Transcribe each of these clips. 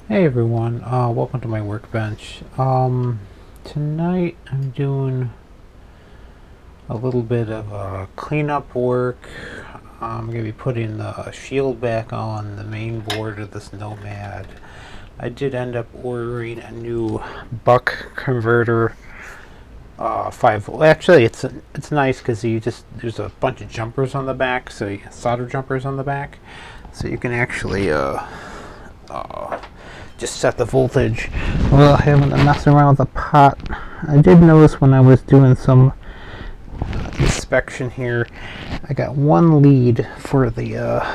Hey everyone, welcome to my workbench. Tonight I'm doing a little bit of cleanup work. I'm going to be putting the shield back on the main board of this Nomad. I did end up ordering a new buck converter. 5 volt. Actually, it's nice because there's a bunch of jumpers on the back, so you solder jumpers on the back, so you can actually just set the voltage without having to mess around with the pot. I did notice when I was doing some inspection here, I got one lead for the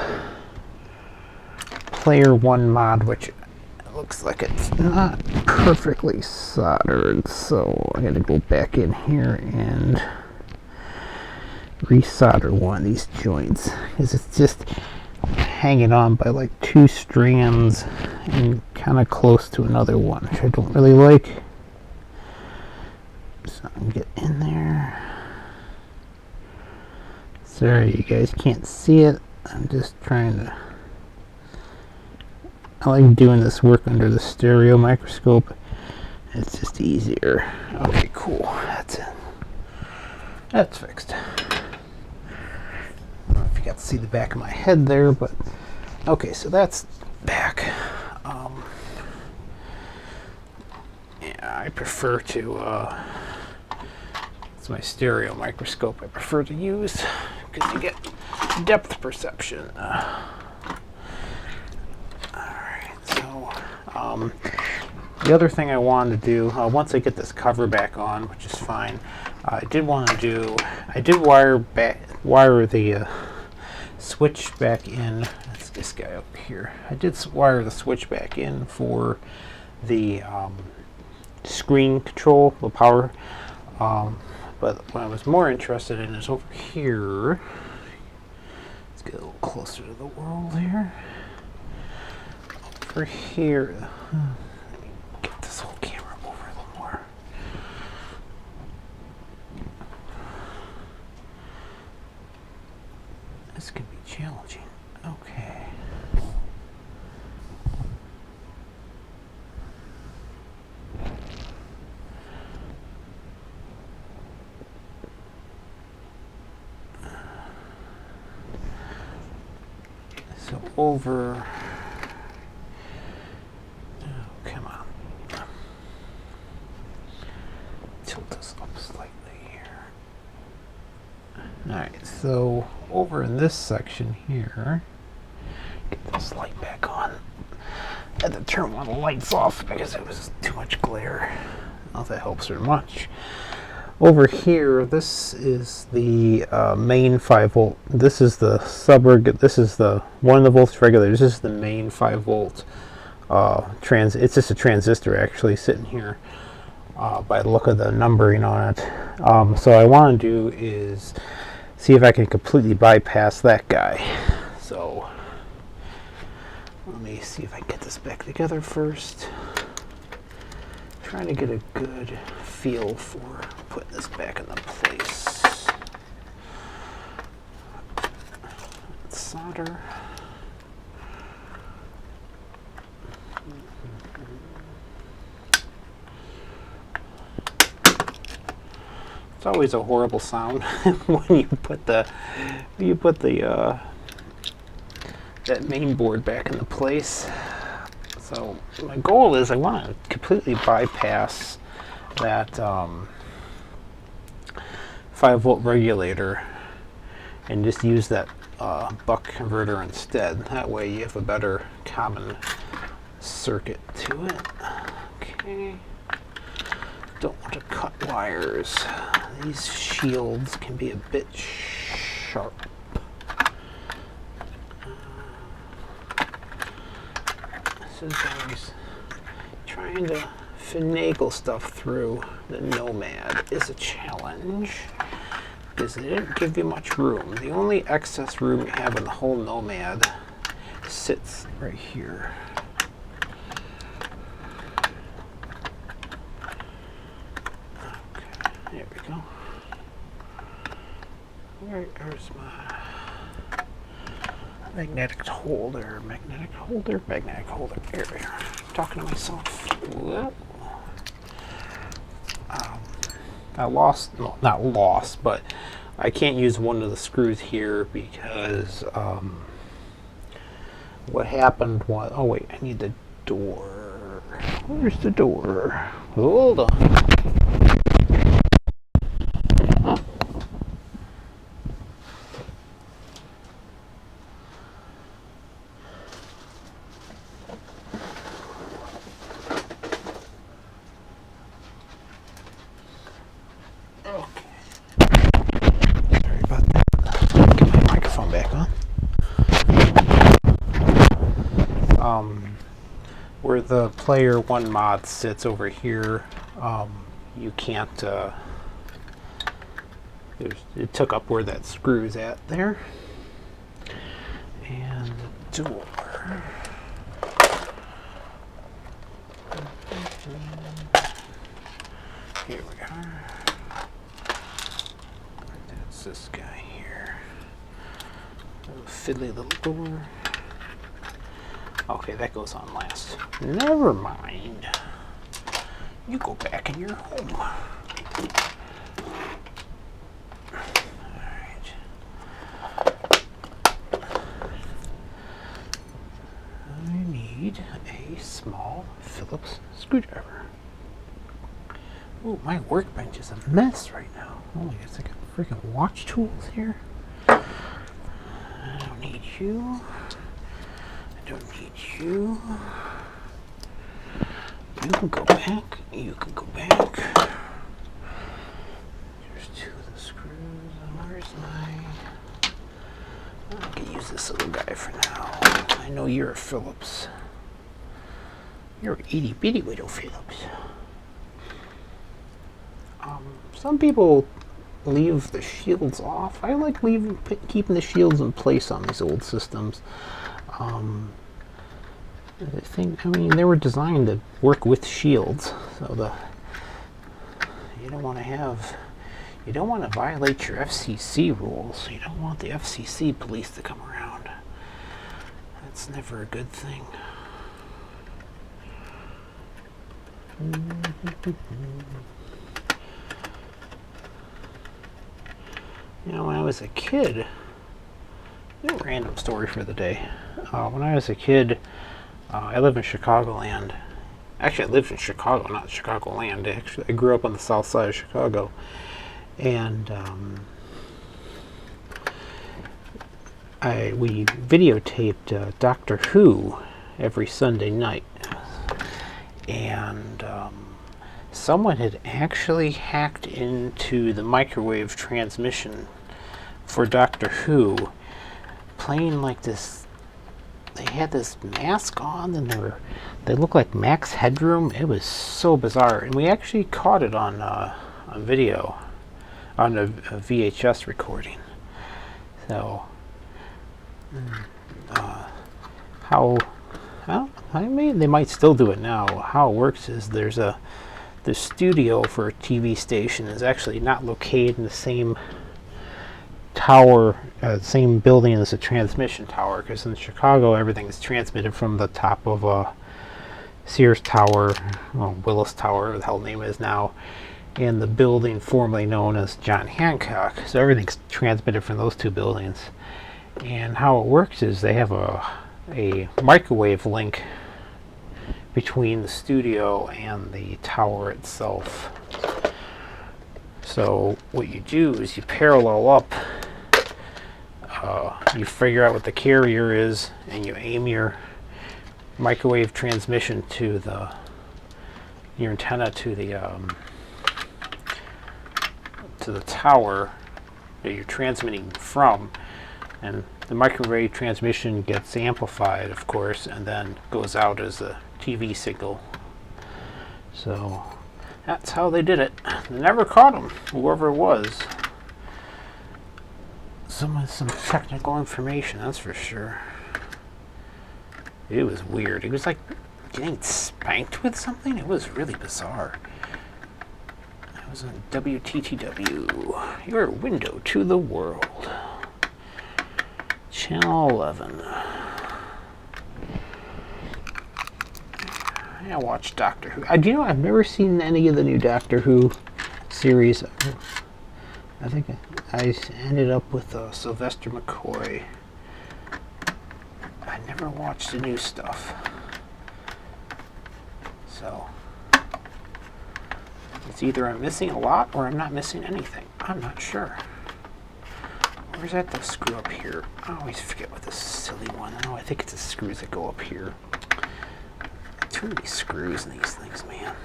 player 1 mod, which looks like it's not perfectly soldered, so I gotta go back in here and resolder one of these joints because it's just hanging on by like 2 strands and kind of close to another one, which I don't really like. So I can get in there. Sorry you guys can't see it. I'm just trying to, I like doing this work under the stereo microscope. It's just easier. Okay, cool. That's it. That's fixed. I don't know if you got to see the back of my head there, but okay, so that's back. Yeah, I prefer to, it's my stereo microscope I prefer to use because you get depth perception. Alright, so the other thing I wanted to do, once I get this cover back on, which is fine, I did wire the switch back in. That's this guy up here. I did wire the switch back in for the screen control, the power. But what I was more interested in is over here. Let's get a little closer to the world here. Over here. Let me get this whole camera over a little more. This could be challenging. Okay. So over. Oh, come on. Tilt this up slightly here. Alright, so over in this section here, get this light back on. I had to turn one of the lights off because it was too much glare. Not if that helps very much. Over here, this is the main 5 volt. This is the this is the one of the voltage regulators. This is the main 5 volt it's just a transistor actually sitting here by the look of the numbering on it. So what I want to do is see if I can completely bypass that guy. So let me see if I can get this back together first. Trying to get a good feel for putting this back into place. Let's solder. It's always a horrible sound when you put the that main board back into place. So my goal is I want to completely bypass that 5 volt regulator and just use that buck converter instead. That way you have a better common circuit to it. Okay. Don't want to cut wires. These shields can be a bit sharp. Scissors. Trying to finagle stuff through the Nomad is a challenge because they didn't give you much room. The only excess room you have in the whole Nomad sits right here. Okay, there we go. Where's my magnetic holder? Magnetic holder? Magnetic holder. There we are. talking to myself. Whoa. I lost, well, not lost, but I can't use one of the screws here because what happened was, oh wait, I need the door. Where's the door? Hold on. Where the player one mod sits over here, you can't, it took up where that screw's at there. And the door. Here we are. That's this guy here. A fiddly little door. Okay, that goes on last. Never mind. You go back in your home. Alright. I need a small Phillips screwdriver. Ooh, my workbench is a mess right now. Oh, I guess I got freaking watch tools here. I don't need you. I don't need you. You can go back. You can go back. There's two of the screws. Where's my... I can use this little guy for now. I know you're a Phillips. You're an itty bitty little Phillips. Some people leave the shields off. I like keeping the shields in place on these old systems. I mean, they were designed to work with shields, so you don't want to violate your FCC rules. You don't want the FCC police to come around. That's never a good thing. You know, when I was a kid, random story for the day. When I was a kid, I lived in Chicagoland. Actually, I lived in Chicago, not Chicagoland. Actually, I grew up on the south side of Chicago. And we videotaped Doctor Who every Sunday night. And someone had actually hacked into the microwave transmission for Doctor Who, playing like this. They had this mask on, and they looked like Max Headroom. It was so bizarre, and we actually caught it on video, on a VHS recording. So, I mean, they might still do it now. How it works is the studio for a TV station is actually not located in the same tower, same building as a transmission tower, because in Chicago everything is transmitted from the top of a Sears Tower, well, Willis Tower, whatever the hell the name is now, and the building formerly known as John Hancock. So everything's transmitted from those two buildings. And how it works is they have a microwave link between the studio and the tower itself. So what you do is you parallel up, you figure out what the carrier is, and you aim your microwave transmission to your antenna to the tower that you're transmitting from, and the microwave transmission gets amplified, of course, and then goes out as a TV signal. So that's how they did it. They never caught him, whoever it was. Some technical information, that's for sure. It was weird. It was like getting spanked with something. It was really bizarre. It was on WTTW, your window to the world. Channel 11. I watch Doctor Who. Do you know, I've never seen any of the new Doctor Who series. I think I ended up with Sylvester McCoy. I never watched the new stuff. So, it's either I'm missing a lot or I'm not missing anything. I'm not sure. Where's that the screw up here? I always forget what this silly one. Oh, I think it's the screws that go up here. Too many screws in these things, man.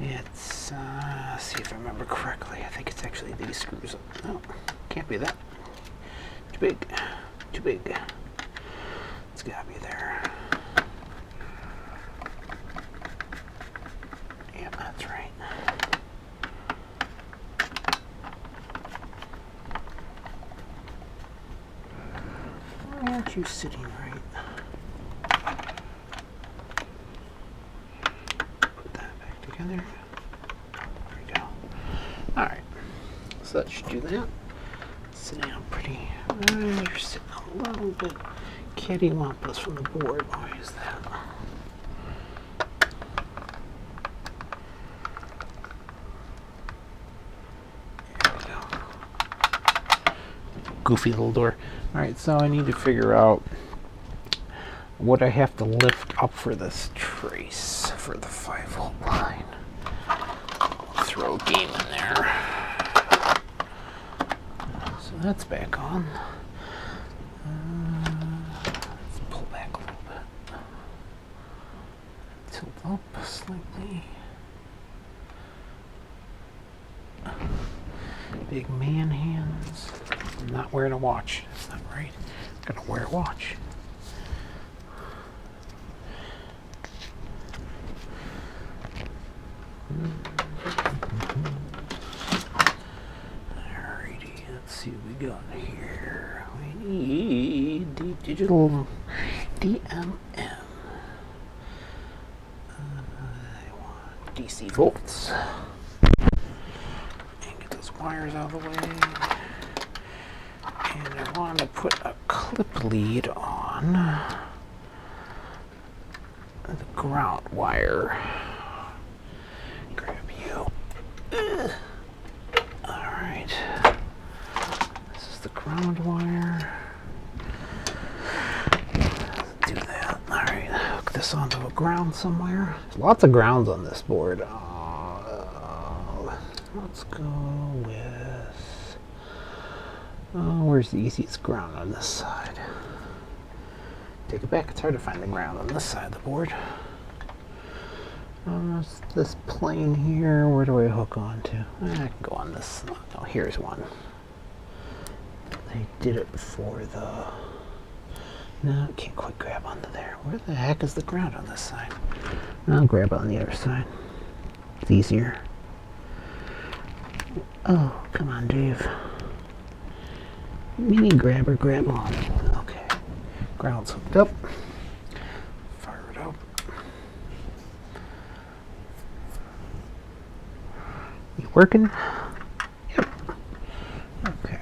It's, see if I remember correctly. I think it's actually these screws. No, can't be that. Too big. Too big. It's gotta be there. Yeah, that's right. Why aren't you sitting right? Together. There we go. Alright. So that should do that. Sit down pretty. You're sitting a little bit cattywampus from the board. Why is that? There we go. Goofy little door. Alright, so I need to figure out what I have to lift up for this trace for the 5-volt line. I'll throw a game in there. So that's back on. Let's pull back a little bit. Tilt up slightly. Big man hands. I'm not wearing a watch. That's not right. I'm gonna wear a watch. Alrighty, let's see what we got here. We need the digital DMM. I want DC volts. And get those wires out of the way. And I want to put a clip lead on the ground wire. Grab you. Alright. This is the ground wire. Let's do that. Alright, hook this onto a ground somewhere. There's lots of grounds on this board. Let's go with... where's the easiest ground on this side? Take it back. It's hard to find the ground on this side of the board. This plane here, where do I hook onto? I can go on this. Oh, here's one. They did it before the... No, I can't quite grab onto there. Where the heck is the ground on this side? I'll grab on the other side. It's easier. Oh, come on, Dave. Mini grabber, grab on. Okay. Ground's hooked up. Fire it up. You working? Yep. Okay.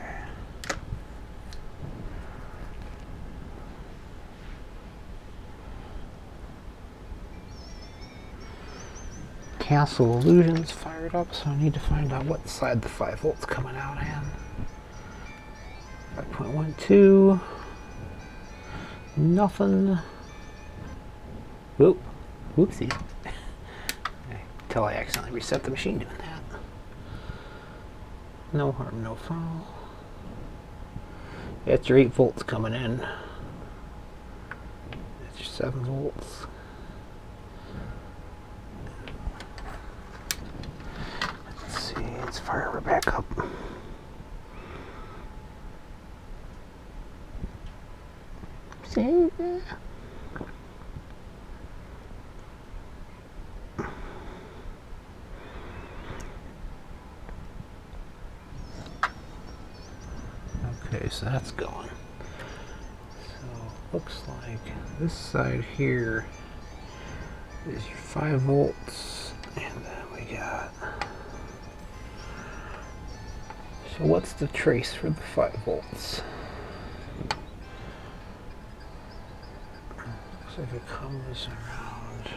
Castle Illusions fired up, so I need to find out what side the 5 volts coming out in. 5.12. Nothing. Whoop. Whoopsie. Until I accidentally reset the machine doing that. No harm, no foul. That's your 8 volts coming in. That's your 7 volts. Let's see, let's fire her back up. See? Okay, so that's going. So looks like this side here is your 5 volts, and then we got. So what's the trace for the 5 volts? Looks like it comes around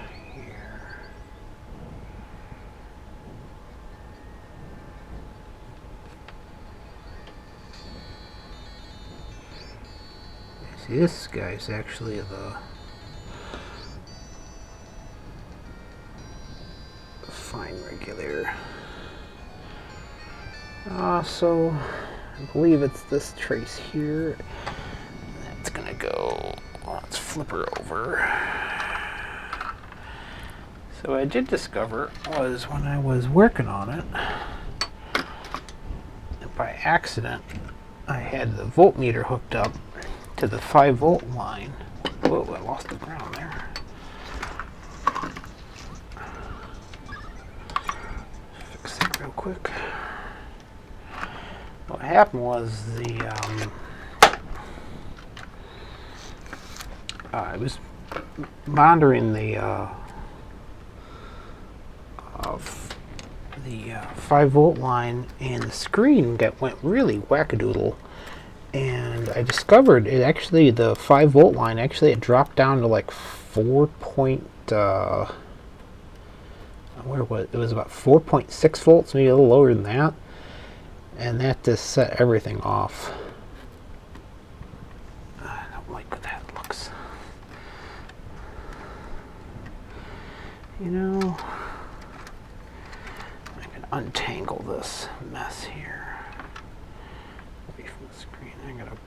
See, this guy's actually the fine regulator. So I believe it's this trace here. That's gonna go, let's flip her over. So what I did discover was when I was working on it, by accident, I had the voltmeter hooked up to the 5-volt line. Whoa, I lost the ground there. Fix that real quick. What happened was I was monitoring the 5-volt line, and the screen went really wackadoodle. And I discovered it actually, the 5-volt line actually it dropped down to like 4 point, where was it? It was about 4.6 volts, maybe a little lower than that. And that just set everything off. I don't like what that looks. You know, I can untangle this mess here away from the screen. I'm gonna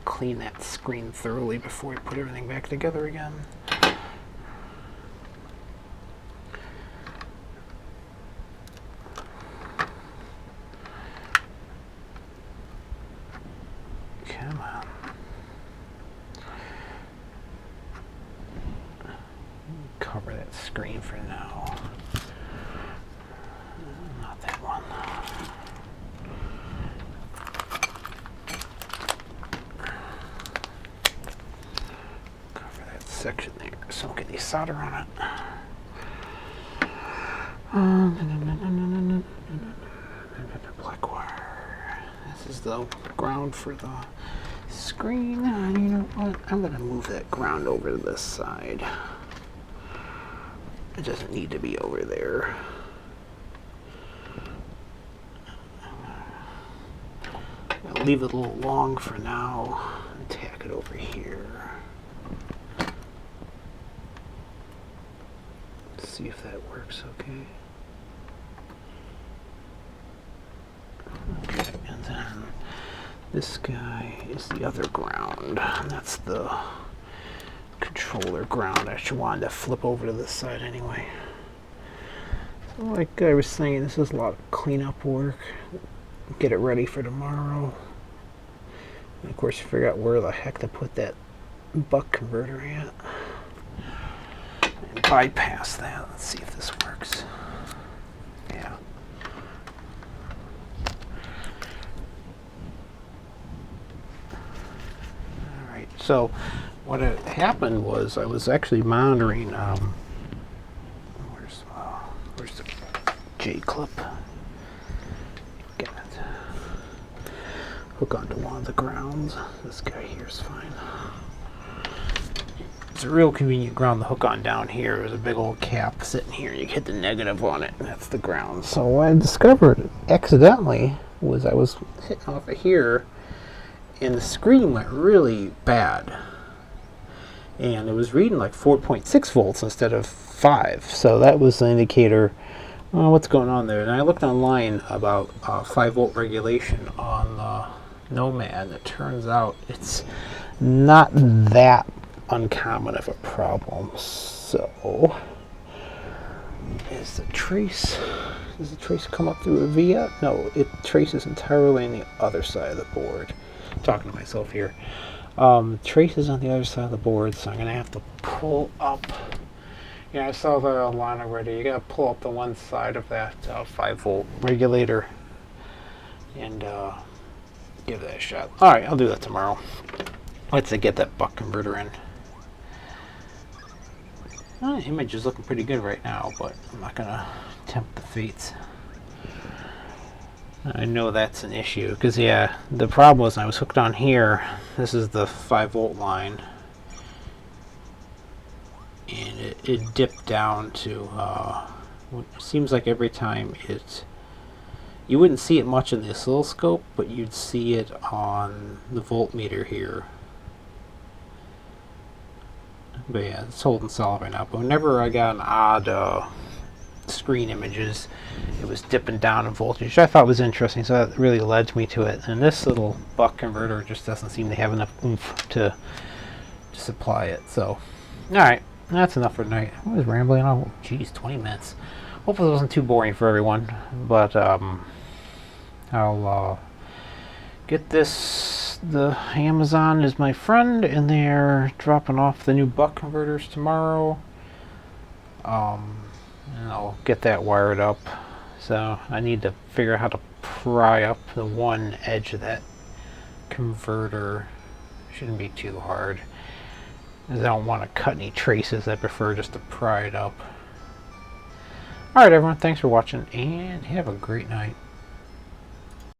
clean that screen thoroughly before we put everything back together again. Come on. Cover that screen for now. Not that one. Cover that section there so I don't get any solder on it. Black wire. This is the ground for the screen. You know what? I'm going to move that ground over to this side. It doesn't need to be over there. I'll leave it a little long for now and tack it over here. Let's see if that works okay. Okay, and then this guy is the other ground, and that's the controller ground. I should want to flip over to this side anyway. So like I was saying, this is a lot of cleanup work. Get it ready for tomorrow. And of course, figure out where the heck to put that buck converter at. And bypass that. Let's see if this works. Yeah. Alright, so what had happened was I was actually monitoring, where's the J-clip? Get it. Hook onto one of the grounds. This guy here is fine. It's a real convenient ground to hook on down here. There's a big old cap sitting here. You hit the negative on it, and that's the ground. So what I discovered accidentally was I was hitting off of here, and the screen went really bad. And it was reading like 4.6 volts instead of 5. So that was the indicator, what's going on there. And I looked online about 5-volt regulation on Nomad, and it turns out it's not that uncommon of a problem. So does the trace come up through a V yet? No, it traces entirely on the other side of the board. I'm talking to myself here. Traces on the other side of the board, so I'm gonna have to pull up. Yeah, I saw the line already. You gotta pull up the one side of that 5-volt regulator and give that a shot. All right, I'll do that tomorrow. Let's get that buck converter in. The image is looking pretty good right now, but I'm not gonna tempt the fates. I know that's an issue because, yeah, the problem was I was hooked on here. This is the 5-volt line, and it dipped down to it seems like every time you wouldn't see it much in the oscilloscope, but you'd see it on the voltmeter here. But yeah, it's holding solid right now. But whenever I got an odd screen images, it was dipping down in voltage, which I thought was interesting, so that really led me to it. And this little buck converter just doesn't seem to have enough oomph to supply it. So, alright, that's enough for tonight. I was rambling on, oh, geez, 20 minutes. Hopefully it wasn't too boring for everyone, but I'll get this. The Amazon is my friend, and they're dropping off the new buck converters tomorrow. And I'll get that wired up. So I need to figure out how to pry up the one edge of that converter. Shouldn't be too hard, as I don't want to cut any traces. I prefer just to pry it up. Alright everyone, thanks for watching, and have a great night.